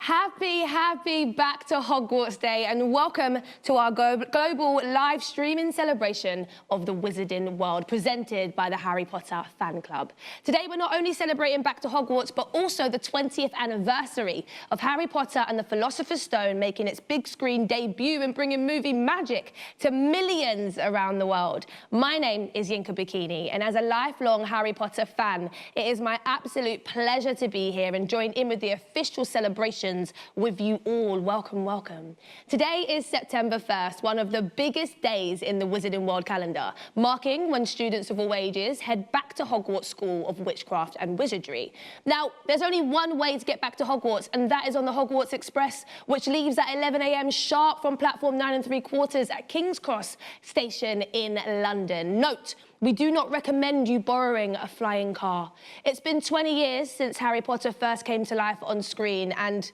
Happy Back to Hogwarts Day, and welcome to our global live streaming celebration of the Wizarding World, presented by the Harry Potter fan club. Today we're not only celebrating Back to Hogwarts, but also the 20th anniversary of Harry Potter and the Philosopher's Stone making its big screen debut and bringing movie magic to millions around the world. My name is Yinka Bikini, and as a lifelong Harry Potter fan, it is my absolute pleasure to be here and join in with the official celebrations with you all. Welcome, welcome. Today is September 1st, one of the biggest days in the Wizarding World calendar, marking when students of all ages head back to Hogwarts School of Witchcraft and Wizardry. Now, there's only one way to get back to Hogwarts, and that is on the Hogwarts Express, which leaves at 11 a.m. sharp from platform 9 3/4 at King's Cross Station in London. Note, we do not recommend you borrowing a flying car. It's been 20 years since Harry Potter first came to life on screen, and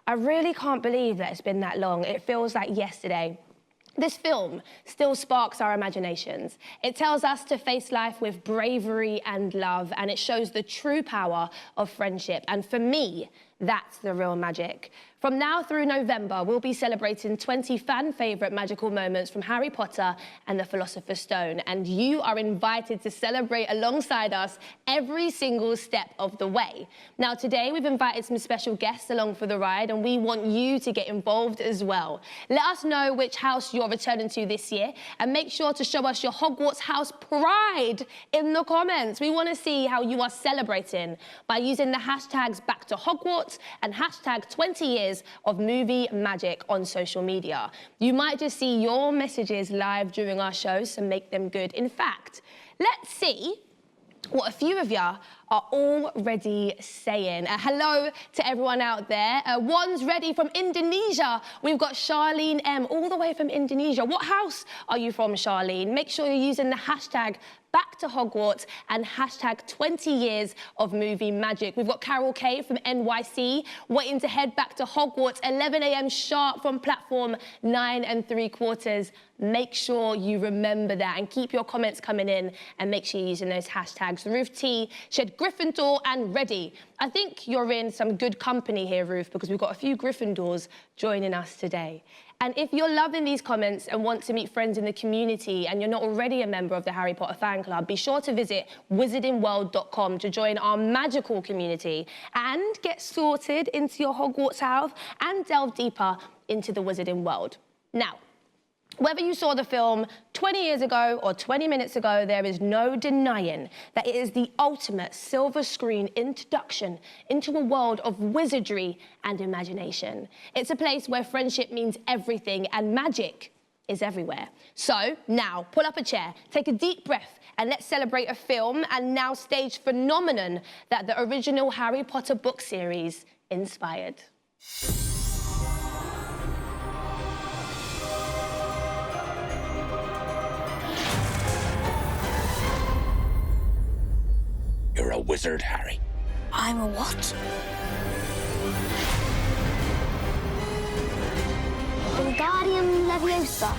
I really can't believe that it's been that long. It feels like yesterday. This film still sparks our imaginations. It tells us to face life with bravery and love, and it shows the true power of friendship. And for me, that's the real magic. From now through November, we'll be celebrating 20 fan-favourite magical moments from Harry Potter and the Philosopher's Stone, and you are invited to celebrate alongside us every single step of the way. Now, today we've invited some special guests along for the ride, and we want you to get involved as well. Let us know which house you're returning to this year, and make sure to show us your Hogwarts house pride in the comments. We want to see how you are celebrating by using the hashtags Back to Hogwarts and hashtag 20 years of movie magic on social media. You might just see your messages live during our show, so make them good. In fact, let's see what a few of you are already saying. Hello to everyone out there. One's ready from Indonesia. We've got Charlene M, all the way from Indonesia. What house are you from, Charlene? Make sure you're using the hashtag Back to Hogwarts and hashtag 20 years of movie magic. We've got Carol K from NYC waiting to head back to Hogwarts, 11 a.m. sharp from platform 9 3/4. Make sure you remember that and keep your comments coming in, and make sure you're using those hashtags. Ruth T said Gryffindor and ready. I think you're in some good company here, Ruth, because we've got a few Gryffindors joining us today. And if you're loving these comments and want to meet friends in the community and you're not already a member of the Harry Potter fan club, be sure to visit wizardingworld.com to join our magical community and get sorted into your Hogwarts house and delve deeper into the Wizarding World. Now, whether you saw the film 20 years ago or 20 minutes ago, there is no denying that it is the ultimate silver screen introduction into a world of wizardry and imagination. It's a place where friendship means everything and magic is everywhere. So now, pull up a chair, take a deep breath, and let's celebrate a film and now stage phenomenon that the original Harry Potter book series inspired. You're a wizard, Harry. I'm a what? Wingardium Leviosa.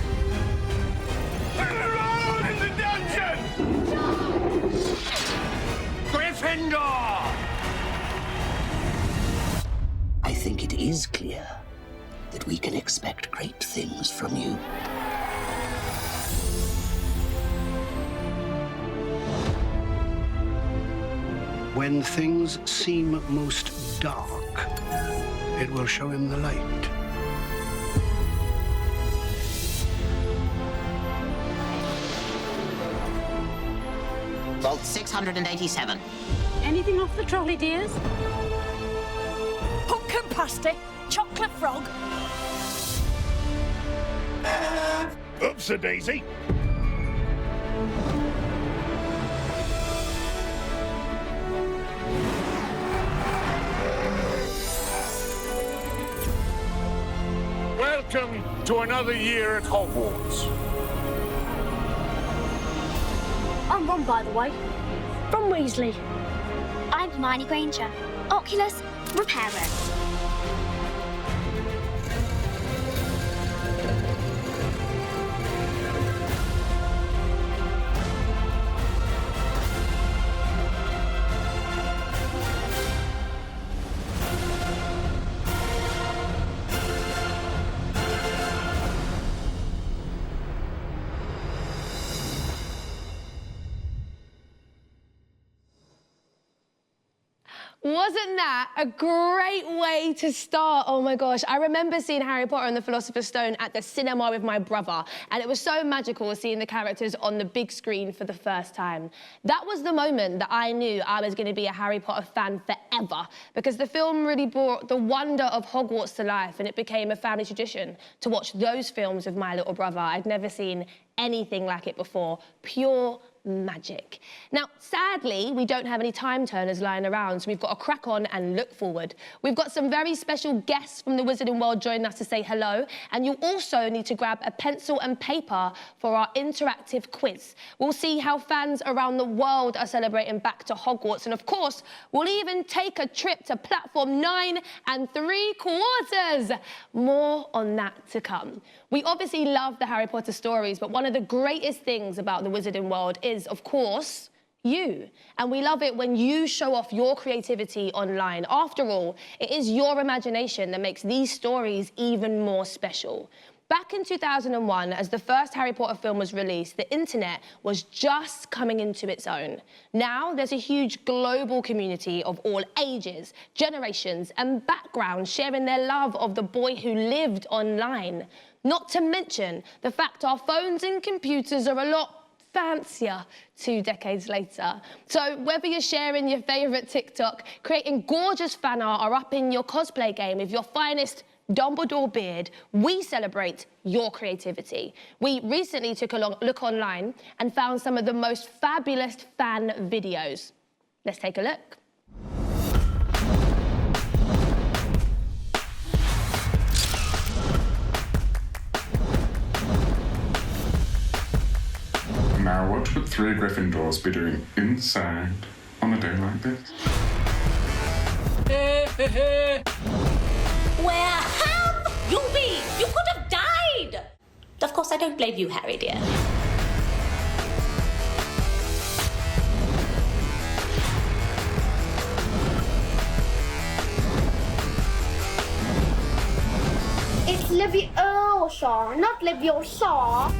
Alone in the dungeon! Gryffindor! I think it is clear that we can expect great things from you. When things seem most dark, it will show him the light. Vault 687. Anything off the trolley, dears? Pumpkin pasty, chocolate frog. Oops-a-daisy. Welcome to another year at Hogwarts. I'm Ron, by the way. From Weasley. I'm Hermione Granger, Oculus Repairer. Wasn't that a great way to start? Oh my gosh, I remember seeing Harry Potter and the Philosopher's Stone at the cinema with my brother, and it was so magical seeing the characters on the big screen for the first time. That was the moment that I knew I was going to be a Harry Potter fan forever, because the film really brought the wonder of Hogwarts to life, and it became a family tradition to watch those films with my little brother. I'd never seen anything like it before. Pure magic. Now, sadly, we don't have any time turners lying around, so we've got to crack on and look forward. We've got some very special guests from the Wizarding World joining us to say hello, and you also need to grab a pencil and paper for our interactive quiz. We'll see how fans around the world are celebrating back to Hogwarts, and of course, we'll even take a trip to platform 9 3/4. More on that to come. We obviously love the Harry Potter stories, but one of the greatest things about the Wizarding World is, of course, you. And we love it when you show off your creativity online. After all, it is your imagination that makes these stories even more special. Back in 2001, as the first Harry Potter film was released, the internet was just coming into its own. Now, there's a huge global community of all ages, generations, and backgrounds sharing their love of the boy who lived online. Not to mention the fact our phones and computers are a lot fancier 2 decades later. So whether you're sharing your favourite TikTok, creating gorgeous fan art, or up in your cosplay game with your finest Dumbledore beard, we celebrate your creativity. We recently took a look online and found some of the most fabulous fan videos. Let's take a look. Now, what would 3 Gryffindors be doing inside on a day like this? Where have you been? You could have died! Of course, I don't blame you, Harry, dear. It's Leviosa, not Leviosa.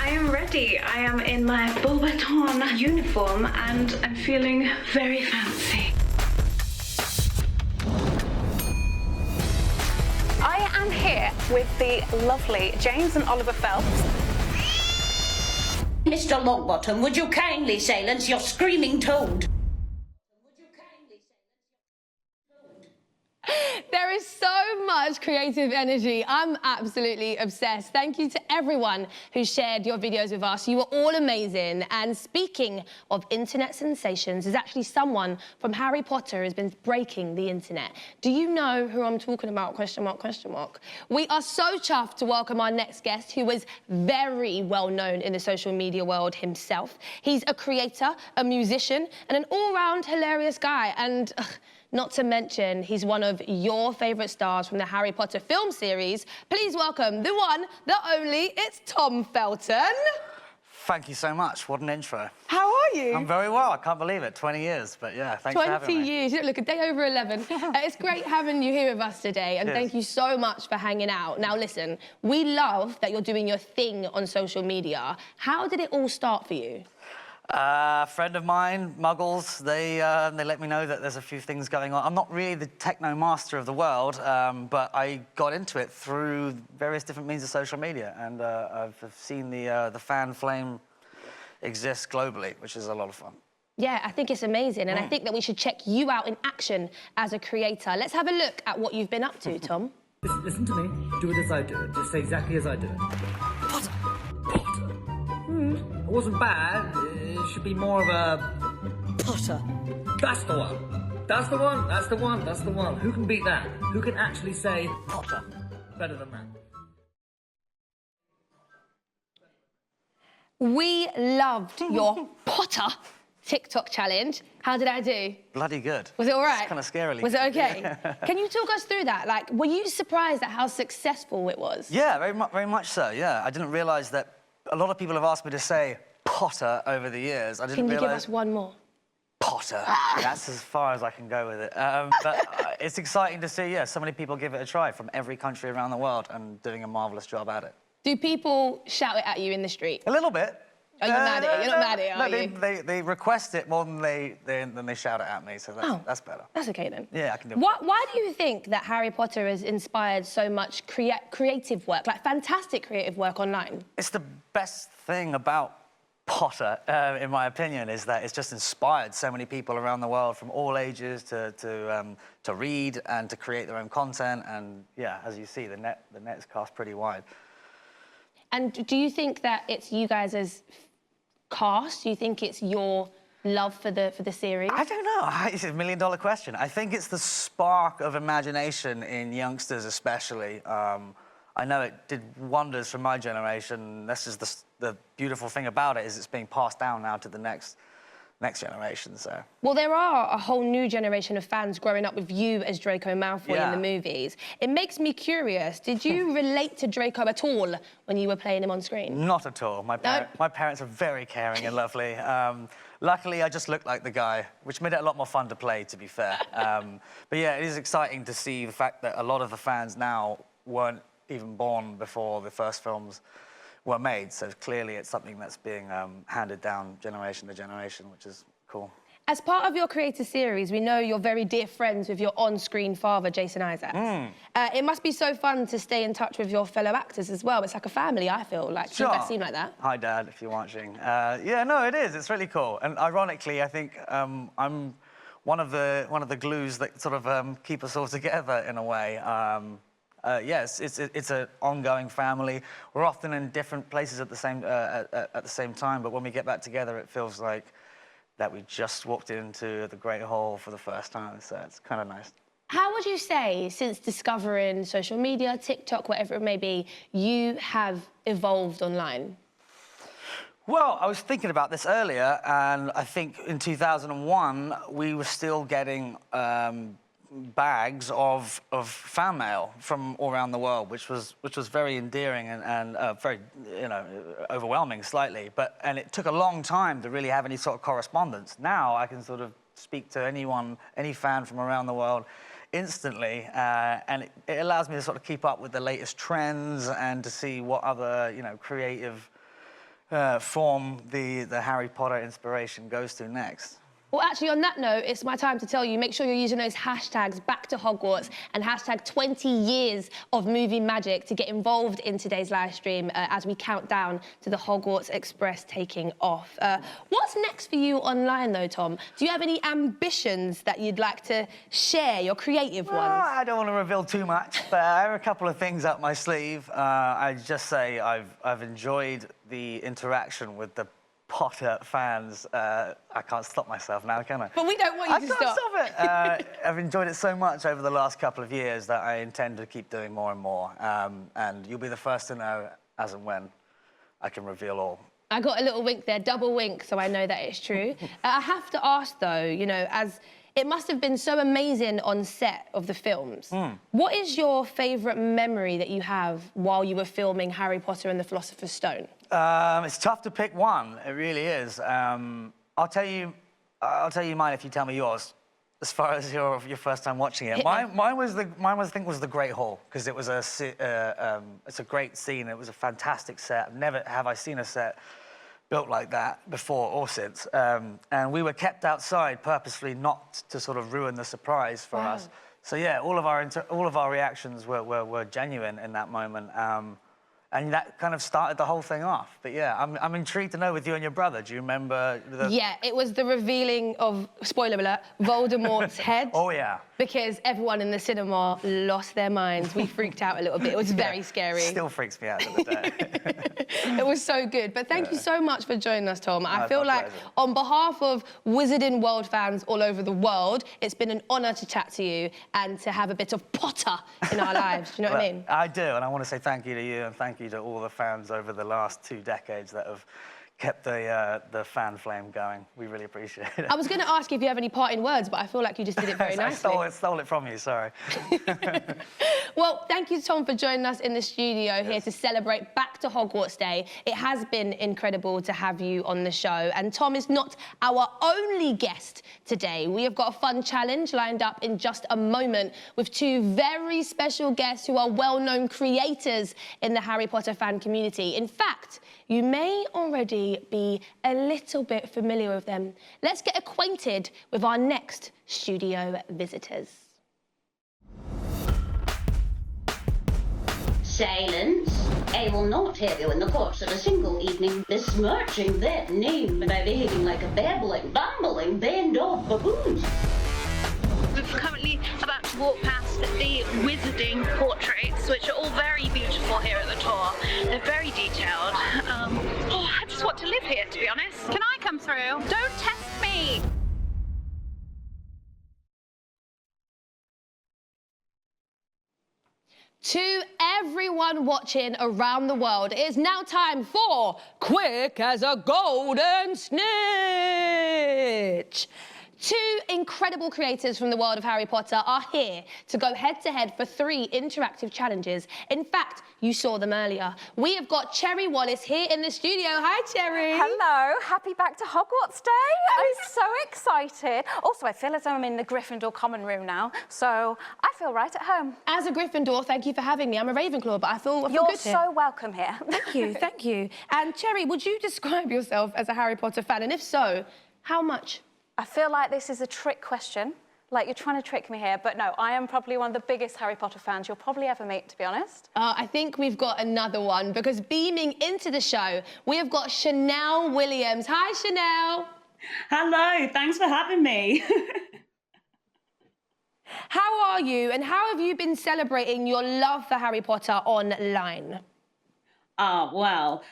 I am ready. I am in my Beauxbatons uniform and I'm feeling very fancy. I am here with the lovely James and Oliver Phelps. Mr. Longbottom, would you kindly silence your screaming toad? There is so much creative energy. I'm absolutely obsessed. Thank you to everyone who shared your videos with us. You were all amazing. And speaking of internet sensations, there's actually someone from Harry Potter who's been breaking the internet. Do you know who I'm talking about? Question mark, question mark. We are so chuffed to welcome our next guest, who is very well known in the social media world himself. He's a creator, a musician, and an all-round hilarious guy. And not to mention, he's one of your favourite stars from the Harry Potter film series. Please welcome the one, the only, it's Tom Felton. Thank you so much. What an intro. How are you? I'm very well. I can't believe it. 20 years, but yeah, thanks for having me. 20 years. You look a day over 11. It's great having you here with us today, and thank you so much for hanging out. Now, listen, we love that you're doing your thing on social media. How did it all start for you? A friend of mine, Muggles, they let me know that there's a few things going on. I'm not really the techno master of the world, but I got into it through various different means of social media, and I've seen the fan flame exist globally, which is a lot of fun. Yeah, I think it's amazing, and I think that we should check you out in action as a creator. Let's have a look at what you've been up to, Tom. Listen to me. Do it as I do it. Just say exactly as I do it. Potter. Potter. It wasn't bad. It should be more of a Potter. That's the one. That's the one. That's the one. That's the one. Who can beat that? Who can actually say Potter better than that? We loved your Potter TikTok challenge. How did I do? Bloody good. Was it all right? It's kind of scarily. Was it okay? Can you talk us through that? Like, were you surprised at how successful it was? Yeah, very much so, yeah. I didn't realise that a lot of people have asked me to say Potter over the years. I didn't realise... Can you give realise... us one more? Potter. That's as far as I can go with it. But it's exciting to see, yeah, so many people give it a try from every country around the world and doing a marvellous job at it. Do people shout it at you in the street? A little bit. Are you mad at it? You're not mad at it, are you? They request it more than they shout it at me, so that's better. That's okay then. Yeah, I can do it. Why do you think that Harry Potter has inspired so much creative work, like fantastic creative work online? It's the best thing about Potter, in my opinion, is that it's just inspired so many people around the world from all ages to read and to create their own content. And yeah, as you see, the net is cast pretty wide. And do you think that it's you guys as cast? Do you think it's your love for the series? I don't know. It's a $1 million question. I think it's the spark of imagination in youngsters, especially. I know it did wonders for my generation. This is the beautiful thing about it, is it's being passed down now to the next generation, so. Well, there are a whole new generation of fans growing up with you as Draco Malfoy in the movies. It makes me curious, did you relate to Draco at all when you were playing him on screen? Not at all. My parents are very caring and lovely. Luckily, I just looked like the guy, which made it a lot more fun to play, to be fair. But yeah, it is exciting to see the fact that a lot of the fans now weren't even born before the first films were made, so clearly it's something that's being handed down generation to generation, which is cool. As part of your creator series, we know you're very dear friends with your on-screen father, Jason Isaacs. It must be so fun to stay in touch with your fellow actors as well. It's like a family, I feel like. Sure. You guys seem like that. Hi, Dad, if you're watching. Yeah, no, it is. It's really cool. And ironically, I think I'm one of the glues that sort of keep us all together in a way. Yes, it's an ongoing family. We're often in different places at the same time, but when we get back together, it feels like that we just walked into the Great Hall for the first time, so it's kind of nice. How would you say, since discovering social media, TikTok, whatever it may be, you have evolved online? Well, I was thinking about this earlier, and I think in 2001, we were still getting bags of fan mail from all around the world, which was very endearing and very, overwhelming slightly. And it took a long time to really have any sort of correspondence. Now I can sort of speak to anyone, any fan from around the world instantly, and it allows me to sort of keep up with the latest trends and to see what other, creative form the Harry Potter inspiration goes to next. Well, actually, on that note, it's my time to tell you, make sure you're using those hashtags back to Hogwarts and hashtag 20 years of movie magic to get involved in today's live stream as we count down to the Hogwarts Express taking off. What's next for you online, though, Tom? Do you have any ambitions that you'd like to share, your creative ones? I don't want to reveal too much, but I have a couple of things up my sleeve. I'd just say I've enjoyed the interaction with the Potter fans. I can't stop myself now, can I? But we don't want you to stop. I can't stop it. I've enjoyed it so much over the last couple of years that I intend to keep doing more and more. And you'll be the first to know as and when I can reveal all. I got a little wink there, double wink, so I know that it's true. I have to ask, though, as it must have been so amazing on set of the films. What is your favourite memory that you have while you were filming Harry Potter and the Philosopher's Stone? It's tough to pick one. It really is. I'll tell you mine if you tell me yours. As far as your first time watching it, mine was the Great Hall, because it was it's a great scene. It was a fantastic set. Never have I seen a set built like that before or since. And we were kept outside purposefully, not to sort of ruin the surprise for us. So yeah, all of our reactions were genuine in that moment. And that kind of started the whole thing off. But yeah, I'm intrigued to know with you and your brother, do you remember the... Yeah, it was the revealing of, spoiler alert, Voldemort's head. Oh, yeah. Because everyone in the cinema lost their minds. We freaked out a little bit. It was very scary. Still freaks me out to the day. It was so good. But thank you so much for joining us, Tom. I feel like on behalf of Wizarding World fans all over the world, it's been an honour to chat to you and to have a bit of Potter in our lives. Do you know what I mean? I do, and I want to say thank you to you and thank you to all the fans over the last 2 decades that have kept the fan flame going. We really appreciate it. I was going to ask if you have any parting words, but I feel like you just did it very nicely. I stole it from you, sorry. Well, thank you, Tom, for joining us in the studio here to celebrate Back to Hogwarts Day. It has been incredible to have you on the show. And Tom is not our only guest today. We have got a fun challenge lined up in just a moment with two very special guests who are well-known creators in the Harry Potter fan community. In fact, you may already be a little bit familiar with them. Let's get acquainted with our next studio visitors. Silence. I will not have you in the course of a single evening besmirching that name by behaving like a babbling, bumbling band of baboons. We're currently about to walk past the wizarding portraits, which are all very beautiful here at the tour. They're very detailed. I just want to live here, to be honest. Can I come through? Don't test me! To everyone watching around the world, it is now time for Quick as a Golden Snitch. Two incredible creators from the world of Harry Potter are here to go head-to-head for 3 interactive challenges. In fact, you saw them earlier. We have got Cherry Wallace here in the studio. Hi, Cherry. Hello. Happy Back to Hogwarts Day. I'm so excited. Also, I feel as though I'm in the Gryffindor common room now, so I feel right at home. As a Gryffindor, thank you for having me. I'm a Ravenclaw, but I feel You're good here. You're so welcome here. Thank you, thank you. And Cherry, would you describe yourself as a Harry Potter fan? And if so, how much? I feel like this is a trick question. Like, you're trying to trick me here, but no, I am probably one of the biggest Harry Potter fans you'll probably ever meet, to be honest. I think we've got another one, because beaming into the show, we have got Chanel Williams. Hi, Chanel. Hello, thanks for having me. How are you, and how have you been celebrating your love for Harry Potter online? Well,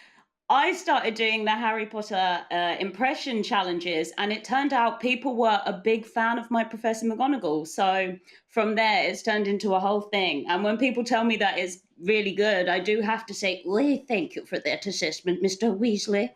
I started doing the Harry Potter impression challenges, and it turned out people were a big fan of my Professor McGonagall. So from there, it's turned into a whole thing. And when people tell me that it's really good, I do have to say, well, thank you for that assessment, Mr. Weasley.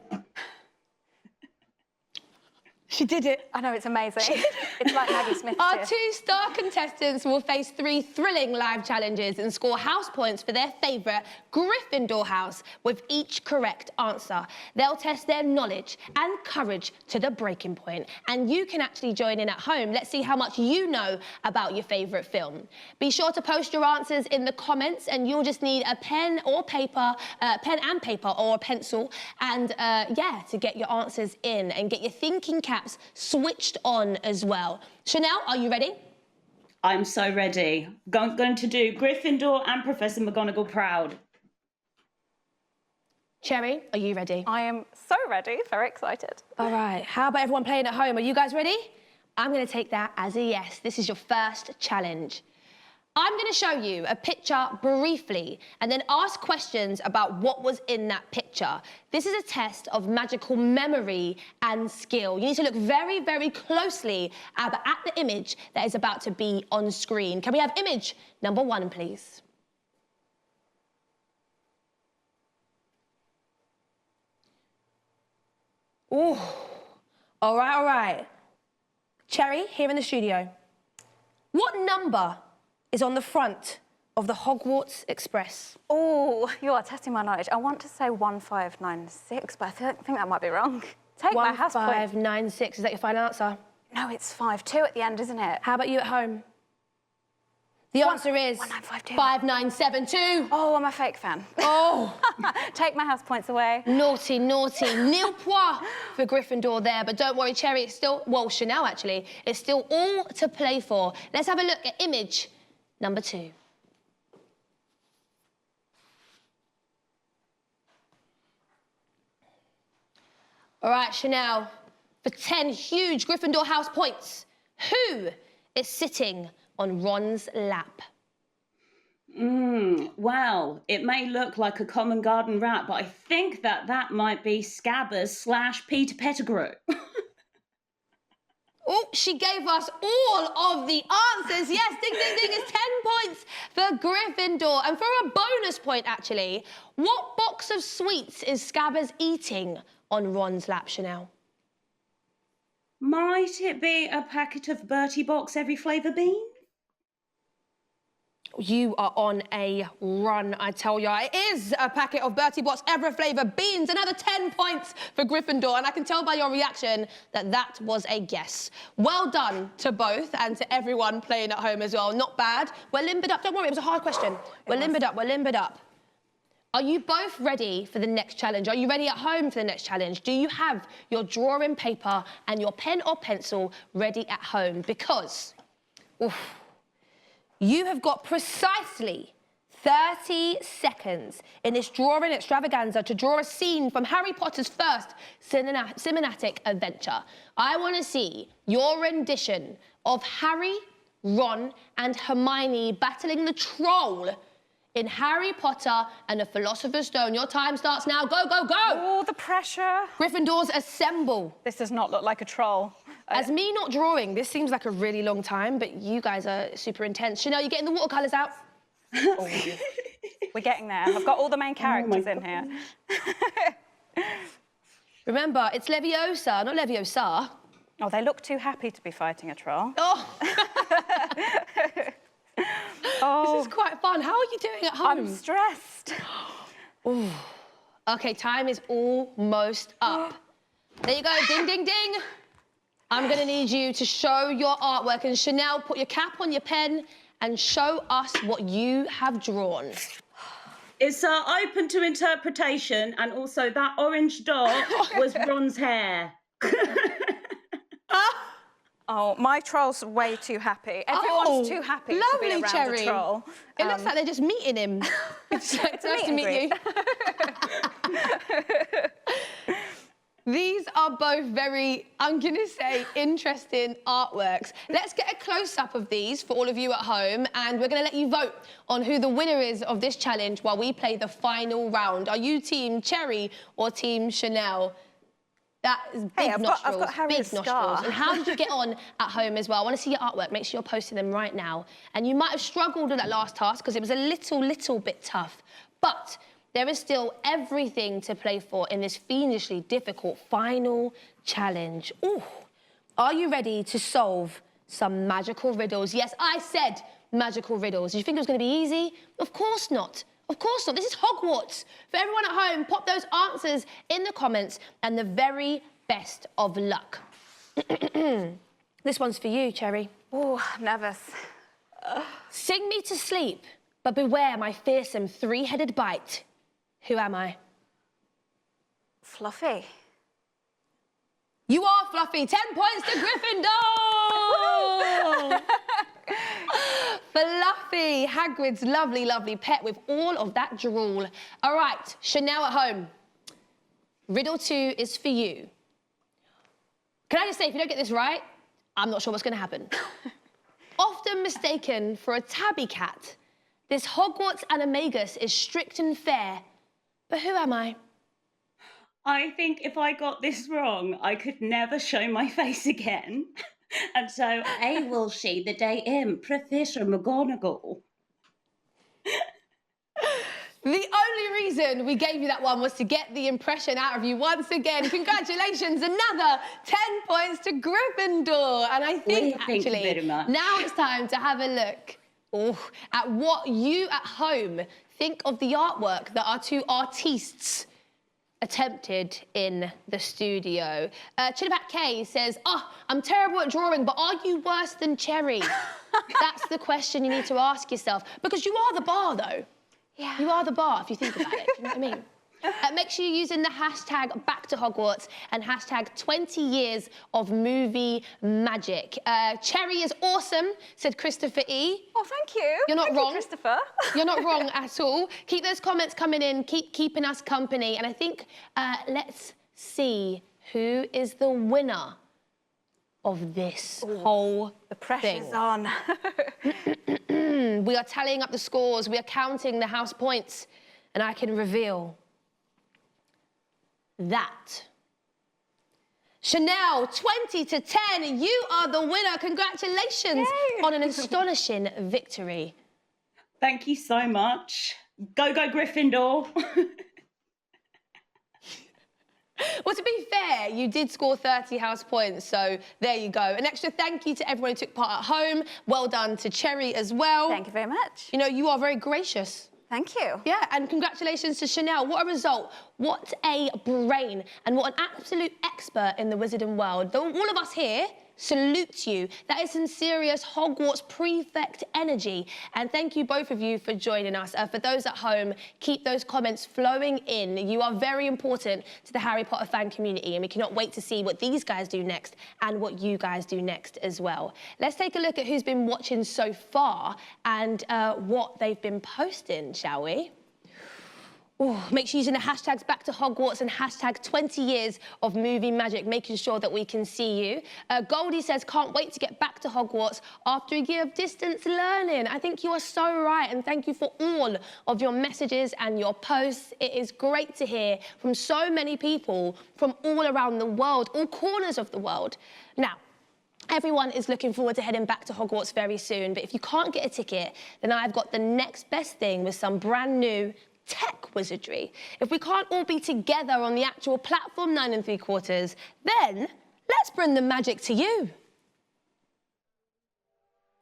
She did it. I know, it's amazing. It's like Maggie Smith. Our 2 star contestants will face 3 thrilling live challenges and score house points for their favourite Gryffindor house with each correct answer. They'll test their knowledge and courage to the breaking point, and you can actually join in at home. Let's see how much you know about your favourite film. Be sure to post your answers in the comments, and you'll just need a pen and paper or a pencil, and yeah, to get your answers in and get your thinking caps switched on as well. Chanel, are you ready? I'm so ready. Going to do Gryffindor and Professor McGonagall proud. Cherry, are you ready? I am so ready, very excited. All right, how about everyone playing at home? Are you guys ready? I'm going to take that as a yes. This is your first challenge. I'm going to show you a picture briefly and then ask questions about what was in that picture. This is a test of magical memory and skill. You need to look very, very closely at the image that is about to be on screen. Can we have image number 1, please? Ooh, all right. Cherry, here in the studio. What number is on the front of the Hogwarts Express? Oh, you are testing my knowledge. I want to say 1596, but I think that might be wrong. Take my house point. 1596, is that your final answer? No, it's 52 at the end, isn't it? How about you at home? The answer is 1952. 5972. Oh, I'm a fake fan. Oh. Take my house points away. Naughty. Nil point for Gryffindor there, but don't worry, Cherry, it's still, well, Chanel actually, it's still all to play for. Let's have a look at image number 2. All right, Chanel, for 10 huge Gryffindor house points, who is sitting on Ron's lap? Well, it may look like a common garden rat, but I think that might be Scabbers / Peter Pettigrew. Oh, she gave us all of the answers. Yes, ding, ding, ding. It's 10 points for Gryffindor. And for a bonus point, actually, what box of sweets is Scabbers eating on Ron's lap, Chanel? Might it be a packet of Bertie Box every flavour bean? You are on a run, I tell you. It is a packet of Bertie Bott's Ever Flavour beans. Another 10 points for Gryffindor. And I can tell by your reaction that that was a guess. Well done to both and to everyone playing at home as well. Not bad. We're limbered up. Don't worry, it was a hard question. We're limbered up. We're limbered up. Are you both ready for the next challenge? Are you ready at home for the next challenge? Do you have your drawing paper and your pen or pencil ready at home? Because... oof, you have got precisely 30 seconds in this drawing extravaganza to draw a scene from Harry Potter's first cinematic adventure. I want to see your rendition of Harry, Ron and Hermione battling the troll in Harry Potter and the Philosopher's Stone. Your time starts now. Go, go, go! Oh, the pressure. Gryffindors assemble. This does not look like a troll. As me not drawing, this seems like a really long time, but you guys are super intense. Chanel, you getting the watercolours out? Oh, we're getting there. I've got all the main characters in here. Remember, it's Leviosa, not Leviosa. Oh, they look too happy to be fighting a troll. Oh! Oh. This is quite fun. How are you doing at home? I'm stressed. Ooh. OK, time is almost up. There you go, ding, ding, ding. I'm going to need you to show your artwork. And Chanel, put your cap on your pen and show us what you have drawn. It's open to interpretation, and also that orange dot was Ron's hair. Oh, my troll's way too happy. Everyone's too happy to be around Cherry. a troll. It looks like they're just meeting him. It's like, nice to meet you. These are both very, I'm going to say, interesting artworks. Let's get a close-up of these for all of you at home, and we're going to let you vote on who the winner is of this challenge while we play the final round. Are you Team Cherry or Team Chanel? That is big nostrils, I've got Harry's big nostrils. scar. And how did you get on at home as well? I want to see your artwork. Make sure you're posting them right now. And you might have struggled with that last task because it was a little bit tough. But there is still everything to play for in this fiendishly difficult final challenge. Ooh. Are you ready to solve some magical riddles? Yes, I said magical riddles. Did you think it was going to be easy? Of course not. Of course not. This is Hogwarts. For everyone at home, pop those answers in the comments and the very best of luck. This one's for you, Cherry. Oh, I'm nervous. Sing me to sleep, but beware my fearsome three-headed bite. Who am I? Fluffy. You are Fluffy. 10 points to Gryffindor! Fluffy, Hagrid's lovely, lovely pet with all of that drool. All right, Chanel at home. Riddle 2 is for you. Can I just say, if you don't get this right, I'm not sure what's going to happen. Often mistaken for a tabby cat, this Hogwarts animagus is strict and fair. But who am I? I think if I got this wrong, I could never show my face again. And so I will say that I am Professor McGonagall. The only reason we gave you that one was to get the impression out of you once again. Congratulations, another 10 points to Gryffindor. And I think, Thank you very much. now it's time to have a look at what you at home think of the artwork that our two artistes attempted in the studio. Chinapat K says, I'm terrible at drawing, but are you worse than Cherry? That's the question you need to ask yourself. Because you are the bar, though. Yeah. You are the bar, if you think about it. You know what I mean? Make sure you're using the hashtag Back to Hogwarts and hashtag 20 years of movie magic. Cherry is awesome, said Christopher E. Oh, thank you. You're not Thank wrong. you, Christopher. You're not wrong at all. Keep those comments coming in. Keep keeping us company. And I think let's see who is the winner of this whole The pressure's on. We are tallying up the scores. We are counting the house points. And I can reveal that Chanel, 20 to 10, you are the winner. Congratulations on an astonishing victory. Thank you so much. Go, go, Gryffindor. Well, to be fair, you did score 30 house points, so there you go. An extra thank you to everyone who took part at home. Well done to Cherry as well. Thank you very much. You know, you are very gracious. Thank you. Yeah, and congratulations to Chanel. What a result. What a brain. And what an absolute expert in the wizarding world. All of us here salute you. That is some serious Hogwarts prefect energy. And thank you, both of you, for joining us. For those at home, keep those comments flowing in. You are very important to the Harry Potter fan community, and we cannot wait to see what these guys do next and what you guys do next as well. Let's take a look at who's been watching so far and what they've been posting, shall we? Ooh, make sure you're using the hashtags back to Hogwarts and hashtag 20 years of movie magic, making sure that we can see you. Goldie says, can't wait to get back to Hogwarts after a year of distance learning. I think you are so right, and thank you for all of your messages and your posts. It is great to hear from so many people from all around the world, all corners of the world. Now, everyone is looking forward to heading back to Hogwarts very soon, but if you can't get a ticket, then I've got the next best thing with some brand new tech wizardry. If we can't all be together on the actual platform 9 3/4, then let's bring the magic to you.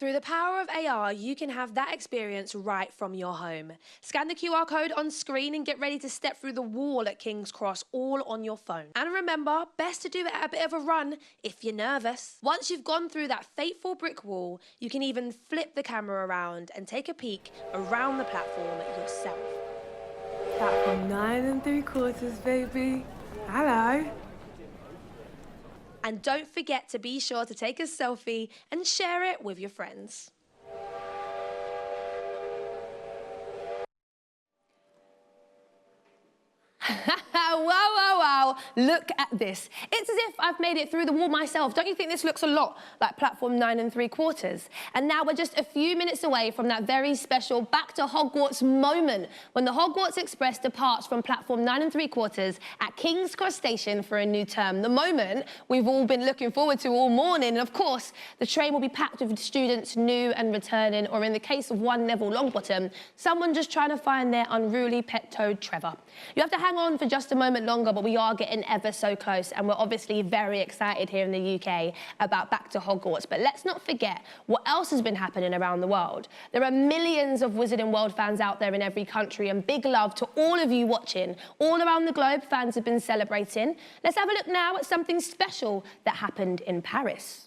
Through the power of AR, you can have that experience right from your home. Scan the QR code on screen and get ready to step through the wall at King's Cross, all on your phone. And remember, best to do it at a bit of a run if you're nervous. Once you've gone through that fateful brick wall, you can even flip the camera around and take a peek around the platform yourself. Platform 9 3/4, baby. Hello. And don't forget to be sure to take a selfie and share it with your friends. Wow. Look at this. It's as if I've made it through the wall myself. Don't you think this looks a lot like platform 9 3/4? And now we're just a few minutes away from that very special back to Hogwarts moment when the Hogwarts Express departs from platform 9 3/4 at King's Cross Station for a new term. The moment we've all been looking forward to all morning. And of course, the train will be packed with students new and returning, or in the case of one Neville Longbottom, someone just trying to find their unruly pet toad, Trevor. You have to hang on for just a moment longer, but we are getting ever so close, and we're obviously very excited here in the UK about back to Hogwarts. But let's not forget what else has been happening around the world. There are millions of Wizarding World fans out there in every country, and big love to all of you watching. All around the globe, fans have been celebrating. Let's have a look now at something special that happened in Paris.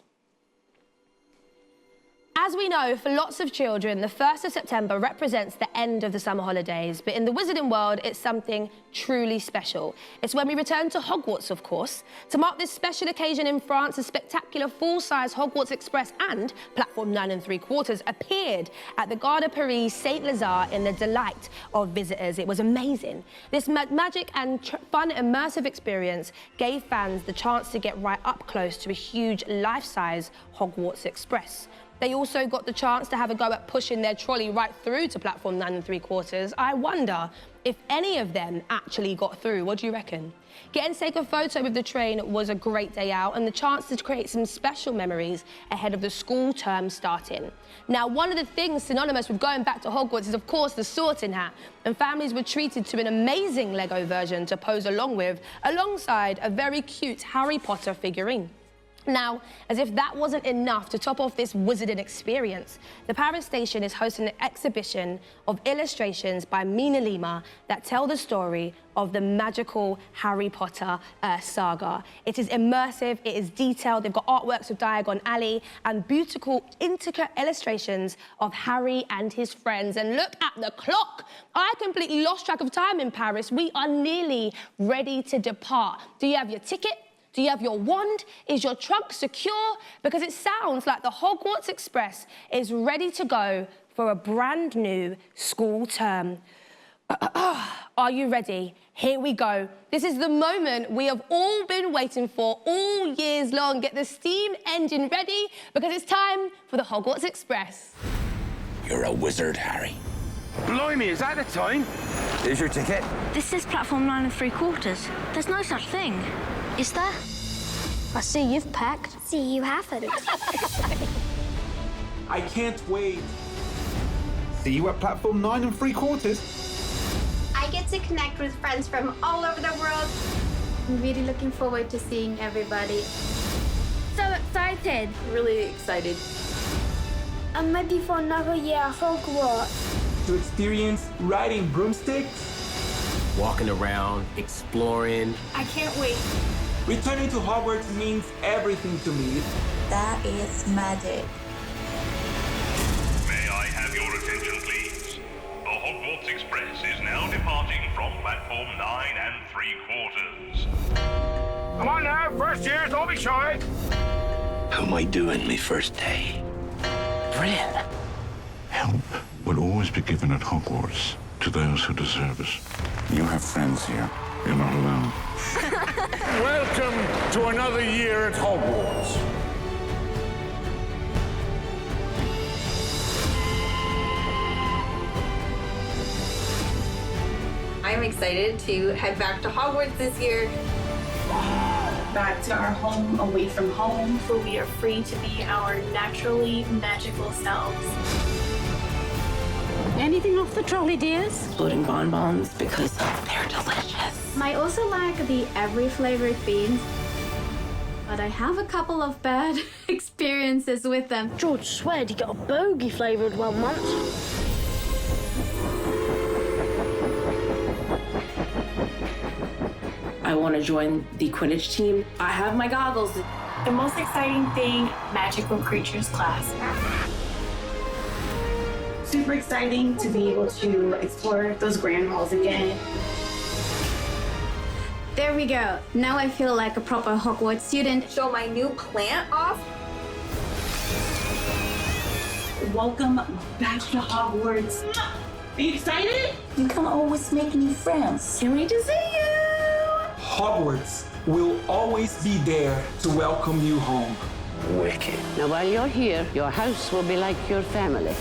As we know, for lots of children, the 1st of September represents the end of the summer holidays, but in the Wizarding world, it's something truly special. It's when we return to Hogwarts, of course. To mark this special occasion in France, a spectacular full-size Hogwarts Express and platform 9 3/4 appeared at the Gare de Paris Saint-Lazare in the delight of visitors. It was amazing. This magic and fun, immersive experience gave fans the chance to get right up close to a huge life-size Hogwarts Express. They also got the chance to have a go at pushing their trolley right through to platform 9 3/4. I wonder if any of them actually got through. What do you reckon? Getting to take a photo with the train was a great day out and the chance to create some special memories ahead of the school term starting. Now, one of the things synonymous with going back to Hogwarts is, of course, the sorting hat. And families were treated to an amazing Lego version to pose along with, alongside a very cute Harry Potter figurine. Now, as if that wasn't enough to top off this wizarding experience, the Paris station is hosting an exhibition of illustrations by Mina Lima that tell the story of the magical Harry Potter saga. It is immersive, it is detailed, they've got artworks of Diagon Alley and beautiful, intricate illustrations of Harry and his friends. And look at the clock! I completely lost track of time in Paris. We are nearly ready to depart. Do you have your ticket? Do you have your wand? Is your trunk secure? Because it sounds like the Hogwarts Express is ready to go for a brand new school term. Are you ready? Here we go. This is the moment we have all been waiting for all years long. Get the steam engine ready because it's time for the Hogwarts Express. You're a wizard, Harry. Blimey, is that the time? Here's your ticket. This is platform 9 3/4. There's no such thing. Is there? I see you've packed. See, you haven't. I can't wait. See you at platform 9 3/4. I get to connect with friends from all over the world. I'm really looking forward to seeing everybody. So excited. Really excited. I'm ready for another year at Hogwarts. To experience riding broomsticks, Walking around, exploring. I can't wait. returning to Hogwarts means everything to me. That is magic. May I have your attention, please? The Hogwarts Express is now departing from platform 9 3/4. Come on now, first years, don't be shy. How am I doing my first day? Brilliant. Help will always be given at Hogwarts to those who deserve it. You have friends here. You're not alone. Welcome to another year at Hogwarts. I'm excited to head back to Hogwarts this year. Back to our home away from home, where we are free to be our naturally magical selves. Anything off the trolley, dears? Exploding bonbons because they're delicious. I also like the every flavored beans, but I have a couple of bad experiences with them. George sweared he got a bogey flavoured one once. I want to join the Quidditch team. I have my goggles. The most exciting thing, magical creatures class. Super exciting to be able to explore those grand halls again. There we go. Now I feel like a proper Hogwarts student. Show my new plant off. Welcome back to Hogwarts. Are you excited? You can always make new friends. Can't wait to see you. Hogwarts will always be there to welcome you home. Wicked. Now, while you're here, your house will be like your family.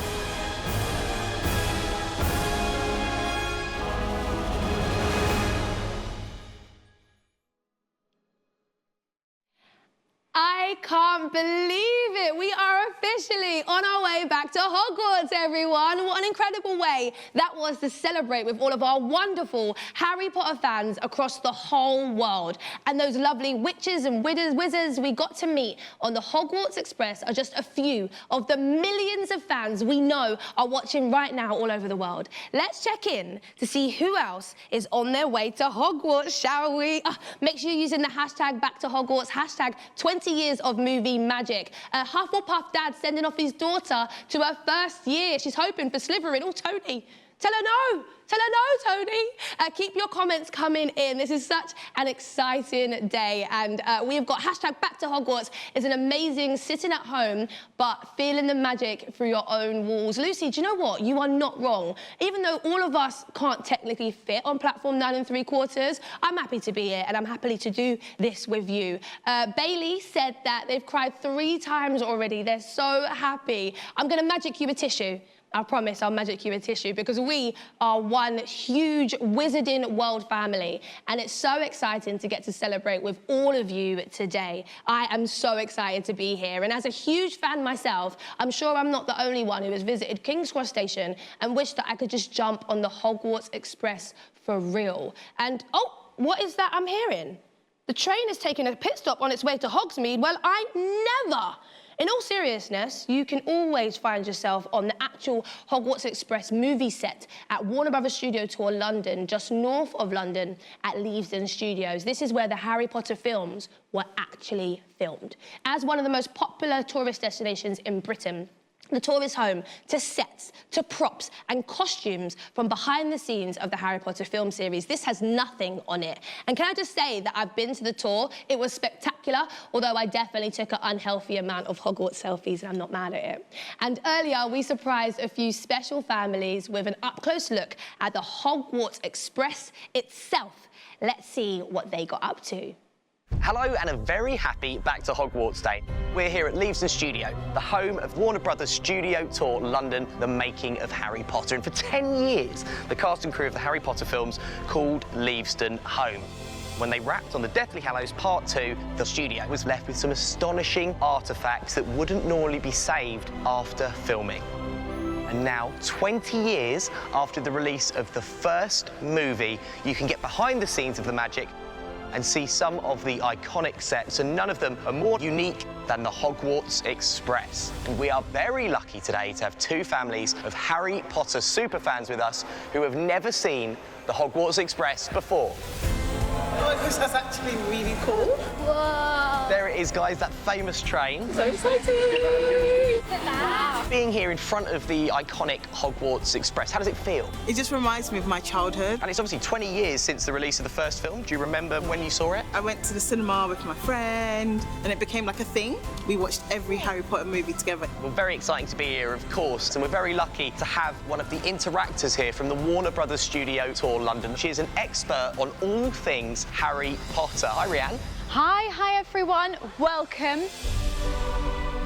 I can't believe it. We are officially on our way back to Hogwarts, everyone. What an incredible way that was to celebrate with all of our wonderful Harry Potter fans across the whole world. And those lovely witches and wizards we got to meet on the Hogwarts Express are just a few of the millions of fans we know are watching right now all over the world. Let's check in to see who else is on their way to Hogwarts, shall we? Make sure you're using the hashtag Back to Hogwarts, hashtag 20 years of movie magic. Hufflepuff dad sending off his daughter to her first year. She's hoping for Slytherin. Oh, Tony, tell her no. Tell her no, Tony. Keep your comments coming in. This is such an exciting day. And we've got hashtag Back to Hogwarts. It's an amazing sitting at home, but feeling the magic through your own walls. Lucy, do you know what? You are not wrong. Even though all of us can't technically fit on platform 9 3/4, I'm happy to be here and I'm happy to do this with you. Bailey said that they've cried 3 times already. They're so happy. I'm going to magic you a tissue. I promise I'll magic you a tissue because we are one huge Wizarding World family and it's so exciting to get to celebrate with all of you today. I am so excited to be here and as a huge fan myself, I'm sure I'm not the only one who has visited King's Cross Station and wished that I could just jump on the Hogwarts Express for real. And, oh, what is that I'm hearing? The train is taking a pit stop on its way to Hogsmeade. Well, I never... In all seriousness, you can always find yourself on the actual Hogwarts Express movie set at Warner Brothers Studio Tour London, just north of London at Leavesden Studios. This is where the Harry Potter films were actually filmed. As one of the most popular tourist destinations in Britain, the tour is home to sets, to props and costumes from behind the scenes of the Harry Potter film series. This has nothing on it. And can I just say that I've been to the tour, it was spectacular, although I definitely took an unhealthy amount of Hogwarts selfies and I'm not mad at it. And earlier we surprised a few special families with an up-close look at the Hogwarts Express itself. Let's see what they got up to. Hello and a very happy Back to Hogwarts Day. We're here at Leavesden Studio, the home of Warner Brothers Studio Tour London, the making of Harry Potter. And for 10 years, the cast and crew of the Harry Potter films called Leavesden home. When they wrapped on the Deathly Hallows Part 2, the studio was left with some astonishing artefacts that wouldn't normally be saved after filming. And now, 20 years after the release of the first movie, you can get behind the scenes of the magic and see some of the iconic sets, and none of them are more unique than the Hogwarts Express. And we are very lucky today to have two families of Harry Potter superfans with us who have never seen the Hogwarts Express before. Oh my gosh, that's actually really cool. Whoa! There it is, guys, that famous train. So exciting! Wow. Being here in front of the iconic Hogwarts Express, how does it feel? It just reminds me of my childhood. And it's obviously 20 years since the release of the first film. Do you remember when you saw it? I went to the cinema with my friend and it became like a thing. We watched every Harry Potter movie together. Well, very exciting to be here, of course, and we're very lucky to have one of the interactors here from the Warner Brothers Studio Tour London. She is an expert on all things Harry Potter. Hi, Rianne. Hi everyone, welcome.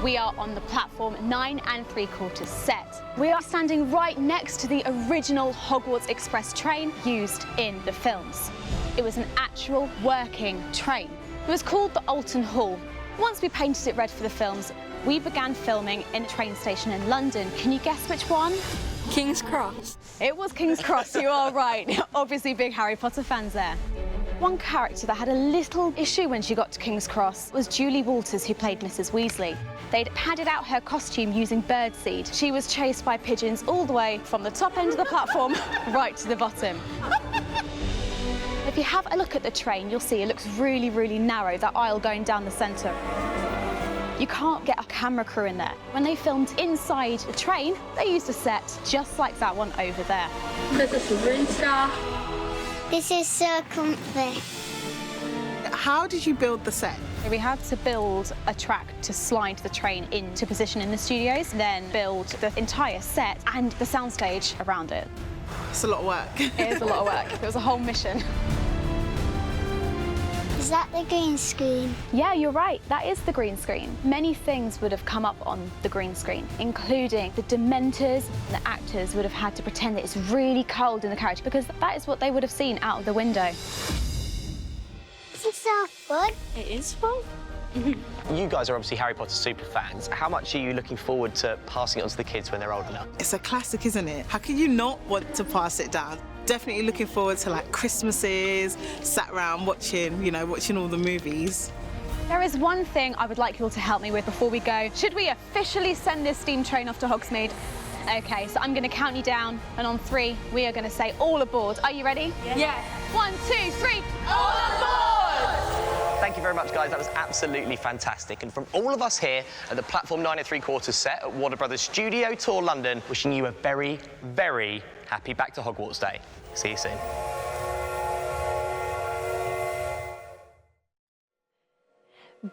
We are on the platform 9 3/4 set. We are standing right next to the original Hogwarts Express train used in the films. It was an actual working train. It was called the Alton Hall. Once we painted it red for the films, we began filming in a train station in London. Can you guess which one? King's Cross. It was King's Cross, you are right. Obviously big Harry Potter fans there. One character that had a little issue when she got to King's Cross was Julie Walters, who played Mrs. Weasley. They'd padded out her costume using birdseed. She was chased by pigeons all the way from the top end of the platform right to the bottom. If you have a look at the train, you'll see it looks really, really narrow, that aisle going down the centre. You can't get a camera crew in there. When they filmed inside the train, they used a set just like that one over there. This is the Green Star. This is so comfy. How did you build the set? We had to build a track to slide the train into position in the studios, then build the entire set and the soundstage around it. It's a lot of work. It is a lot of work. It was a whole mission. Is that the green screen? Yeah, you're right. That is the green screen. Many things would have come up on the green screen, including the Dementors. The actors would have had to pretend that it's really cold in the carriage because that is what they would have seen out of the window. This is so fun. It is fun. You guys are obviously Harry Potter super fans. How much are you looking forward to passing it on to the kids when they're old enough? It's a classic, isn't it? How can you not want to pass it down? Definitely looking forward to like Christmases, sat around watching, watching all the movies. There is one thing I would like you all to help me with before we go. Should we officially send this steam train off to Hogsmeade? Okay, so I'm going to count you down, and on 3, we are going to say all aboard. Are you ready? Yeah. 1, 2, 3, all aboard! Thank you very much, guys. That was absolutely fantastic. And from all of us here at the Platform 9 3/4 set at Warner Brothers Studio Tour London, wishing you a very, very happy Back to Hogwarts Day. See you soon.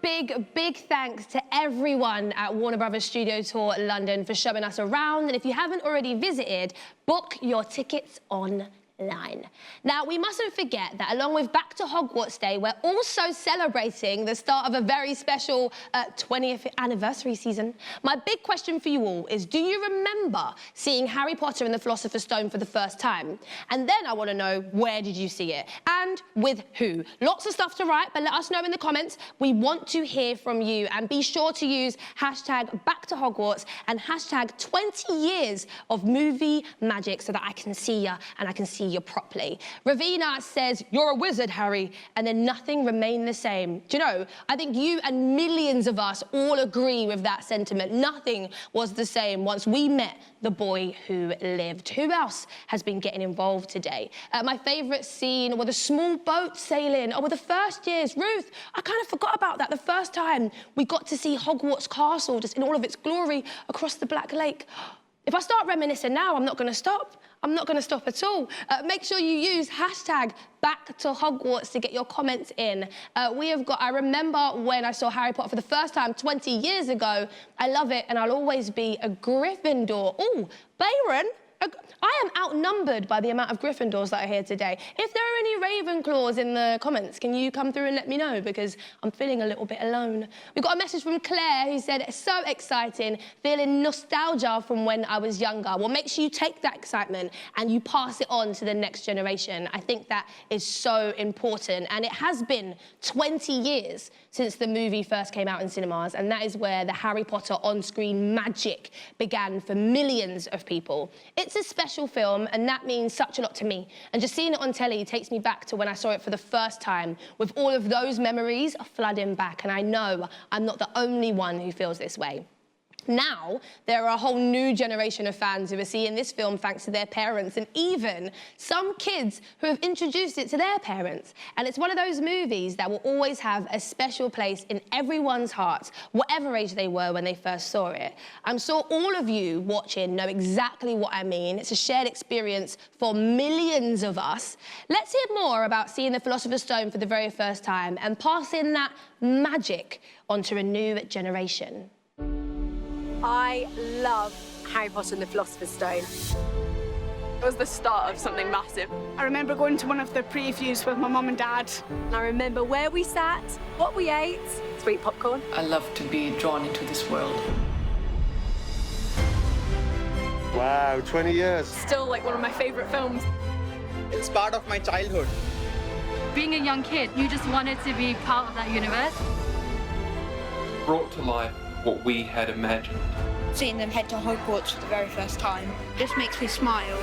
Big thanks to everyone at Warner Brothers Studio Tour London for showing us around. And if you haven't already visited, book your tickets online. Now, we mustn't forget that along with Back to Hogwarts Day, we're also celebrating the start of a very special 20th anniversary season. My big question for you all is, do you remember seeing Harry Potter and the Philosopher's Stone for the first time? And then I want to know, where did you see it? And with who? Lots of stuff to write, but let us know in the comments. We want to hear from you. And be sure to use hashtag Back to Hogwarts and hashtag 20 years of movie magic so that I can see you and I can see you properly. Ravina says, "You're a wizard, Harry," and then nothing remained the same. Do you know, I think you and millions of us all agree with that sentiment. Nothing was the same once we met the boy who lived. Who else has been getting involved today? My favourite scene were the small boat sailing. Oh, with the first years. Ruth, I kind of forgot about that. The first time we got to see Hogwarts Castle just in all of its glory across the Black Lake. If I start reminiscing now, I'm not going to stop. I'm not going to stop at all. Make sure you use hashtag Back to Hogwarts to get your comments in. I remember when I saw Harry Potter for the first time 20 years ago. I love it, and I'll always be a Gryffindor. Oh, Byron, I am outnumbered by the amount of Gryffindors that are here today. If there are any Ravenclaws in the comments, can you come through and let me know? Because I'm feeling a little bit alone. We got a message from Claire who said, "It's so exciting, feeling nostalgia from when I was younger." Well, make sure you take that excitement and you pass it on to the next generation. I think that is so important. And it has been 20 years since the movie first came out in cinemas, and that is where the Harry Potter on-screen magic began for millions of people. It's It's a special film, and that means such a lot to me. And just seeing it on telly takes me back to when I saw it for the first time, with all of those memories flooding back, and I know I'm not the only one who feels this way. Now, there are a whole new generation of fans who are seeing this film thanks to their parents, and even some kids who have introduced it to their parents. And it's one of those movies that will always have a special place in everyone's hearts, whatever age they were when they first saw it. I'm sure all of you watching know exactly what I mean. It's a shared experience for millions of us. Let's hear more about seeing the Philosopher's Stone for the very first time and passing that magic onto a new generation. I love Harry Potter and the Philosopher's Stone. It was the start of something massive. I remember going to one of the previews with my mum and dad. I remember where we sat, what we ate, sweet popcorn. I love to be drawn into this world. Wow, 20 years. Still like one of my favourite films. It's part of my childhood. Being a young kid, you just wanted to be part of that universe. Brought to life what we had imagined. Seeing them head to Hogwarts for the very first time just makes me smile.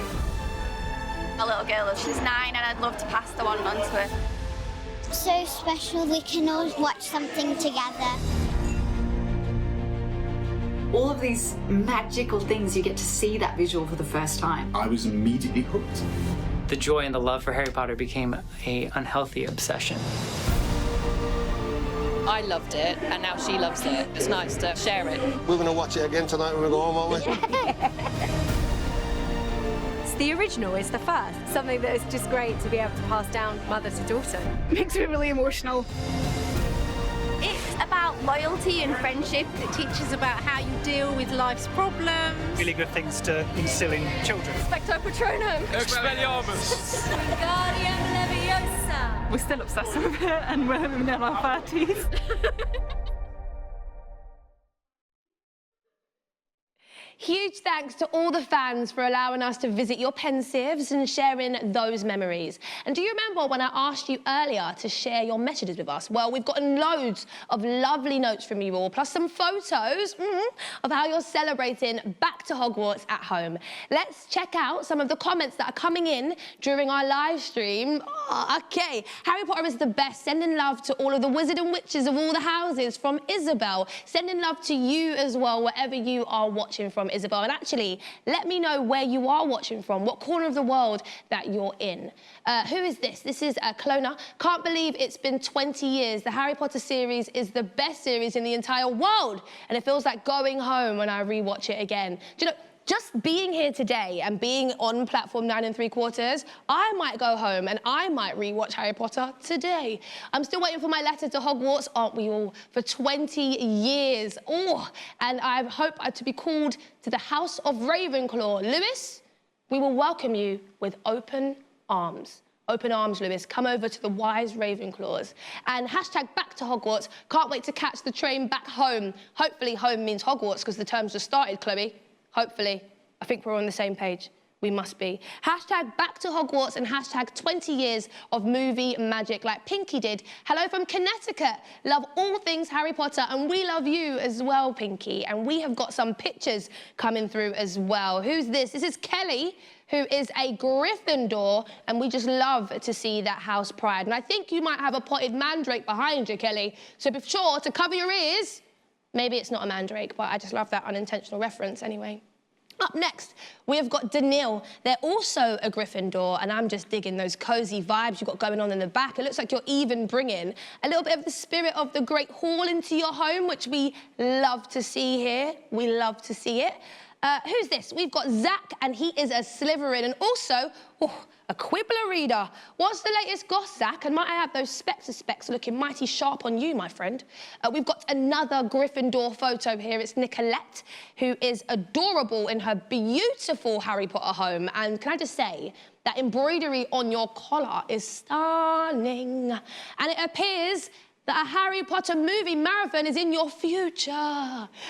My little girl, she's 9 and I'd love to pass the wand on to her. So special, we can all watch something together. All of these magical things, you get to see that visual for the first time. I was immediately hooked. The joy and the love for Harry Potter became an unhealthy obsession. I loved it, and now she loves it. It's nice to share it. We're going to watch it again tonight when we go home, aren't we? It's the original, it's the first. Something that is just great to be able to pass down mother to daughter. Makes me really emotional. It's about loyalty and friendship. It teaches about how you deal with life's problems. Really good things to instill in children. Specto Patronum. Expelliarmus. Wingardium Leviosa. We're still obsessed with it, and we're in our 30s. Huge thanks to all the fans for allowing us to visit your Pensieves and sharing those memories. And do you remember when I asked you earlier to share your messages with us? Well, we've gotten loads of lovely notes from you all, plus some photos of how you're celebrating back to Hogwarts at home. Let's check out some of the comments that are coming in during our live stream. Oh, okay. Harry Potter is the best. Sending love to all of the wizards and witches of all the houses from Isabel. Sending love to you as well, wherever you are watching from, Isabel. And actually, let me know where you are watching from, what corner of the world that you're in. Who is this? This is Clona. Can't believe it's been 20 years. The Harry Potter series is the best series in the entire world. And it feels like going home when I rewatch it again. Do you know, just being here today and being on platform 9 3/4, I might go home and I might rewatch Harry Potter today. I'm still waiting for my letter to Hogwarts, aren't we all, for 20 years. Oh, and I hope to be called to the House of Ravenclaw. Lewis, we will welcome you with open arms. Open arms, Lewis. Come over to the wise Ravenclaws. And hashtag back to Hogwarts. Can't wait to catch the train back home. Hopefully home means Hogwarts because the term's just started, Chloe. Hopefully. I think we're on the same page. We must be. Hashtag back to Hogwarts and hashtag 20 years of movie magic like Pinky did. Hello from Connecticut. Love all things Harry Potter and we love you as well, Pinky. And we have got some pictures coming through as well. Who's this? This is Kelly, who is a Gryffindor, and we just love to see that house pride. And I think you might have a potted mandrake behind you, Kelly. So be sure to cover your ears. Maybe it's not a mandrake, but I just love that unintentional reference anyway. Up next, we have got Daniil. They're also a Gryffindor, and I'm just digging those cozy vibes you've got going on in the back. It looks like you're even bringing a little bit of the spirit of the Great Hall into your home, which we love to see here. We love to see it. Who's this? We've got Zach, and he is a Slytherin, and also a Quibbler reader. What's the latest goss, Zach? And might I have those specs looking mighty sharp on you, my friend? We've got another Gryffindor photo here. It's Nicolette, who is adorable in her beautiful Harry Potter home. And can I just say, that embroidery on your collar is stunning. And it appears that a Harry Potter movie marathon is in your future.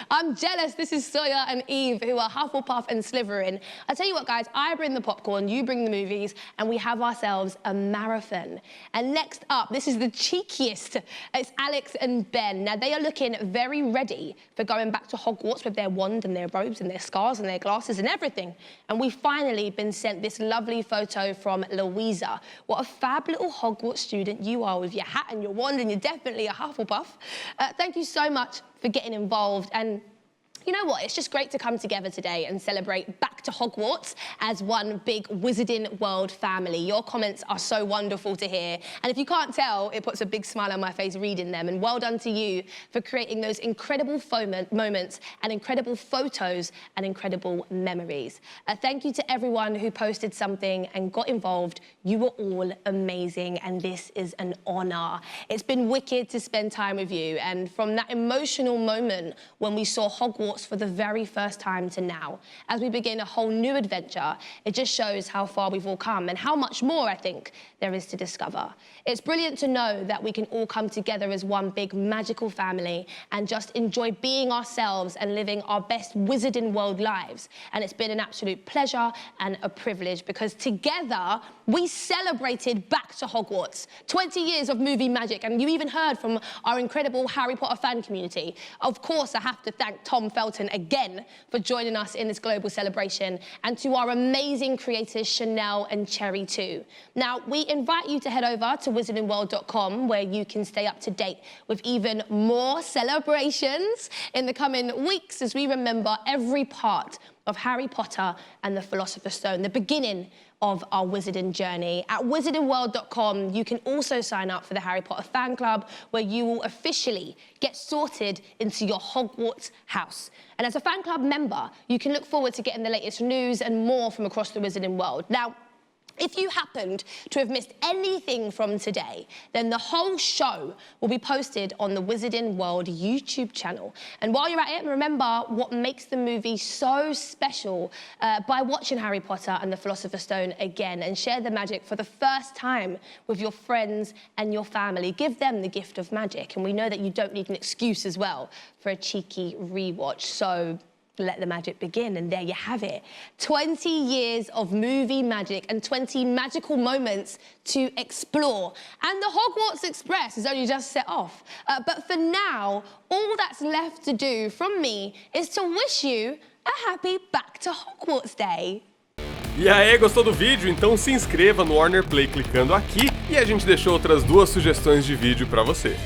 I'm jealous. This is Sawyer and Eve, who are Hufflepuff and Slytherin. I tell you what, guys, I bring the popcorn, you bring the movies, and we have ourselves a marathon. And next up, this is the cheekiest. It's Alex and Ben. Now, they are looking very ready for going back to Hogwarts with their wand and their robes and their scars and their glasses and everything. And we've finally been sent this lovely photo from Louisa. What a fab little Hogwarts student you are with your hat and your wand, and you're definitely a Hufflepuff. Thank you so much for getting involved. And you know what? It's just great to come together today and celebrate back to Hogwarts as one big Wizarding World family. Your comments are so wonderful to hear. And if you can't tell, it puts a big smile on my face reading them. And well done to you for creating those incredible moments and incredible photos and incredible memories. Thank you to everyone who posted something and got involved. You were all amazing, and this is an honor. It's been wicked to spend time with you. And from that emotional moment when we saw Hogwarts for the very first time to now, as we begin a whole new adventure, it just shows how far we've all come and how much more I think there is to discover. It's brilliant to know that we can all come together as one big magical family and just enjoy being ourselves and living our best Wizarding World lives. And it's been an absolute pleasure and a privilege, because together we celebrated back to Hogwarts. 20 years of movie magic, and you even heard from our incredible Harry Potter fan community. Of course, I have to thank Tom Felton again for joining us in this global celebration, and to our amazing creators Chanel and Cherry too. Now, we invite you to head over to wizardingworld.com, where you can stay up to date with even more celebrations in the coming weeks as we remember every part of Harry Potter and the Philosopher's Stone, the beginning of our wizarding journey. At wizardingworld.com, you can also sign up for the Harry Potter fan club, where you will officially get sorted into your Hogwarts house. And as a fan club member, you can look forward to getting the latest news and more from across the wizarding world. Now, if you happened to have missed anything from today, then the whole show will be posted on the Wizarding World YouTube channel. And while you're at it, remember what makes the movie so special by watching Harry Potter and the Philosopher's Stone again, and share the magic for the first time with your friends and your family. Give them the gift of magic. And we know that you don't need an excuse as well for a cheeky rewatch. So let the magic begin, and there you have it. 20 years of movie magic and 20 magical moments to explore. And the Hogwarts Express is only just set off. But for now, all that's left to do from me is to wish you a happy Back to Hogwarts Day. E aí, gostou do vídeo? Então se inscreva no Warner Play clicando aqui, e a gente deixou outras 2 sugestões de vídeo pra você.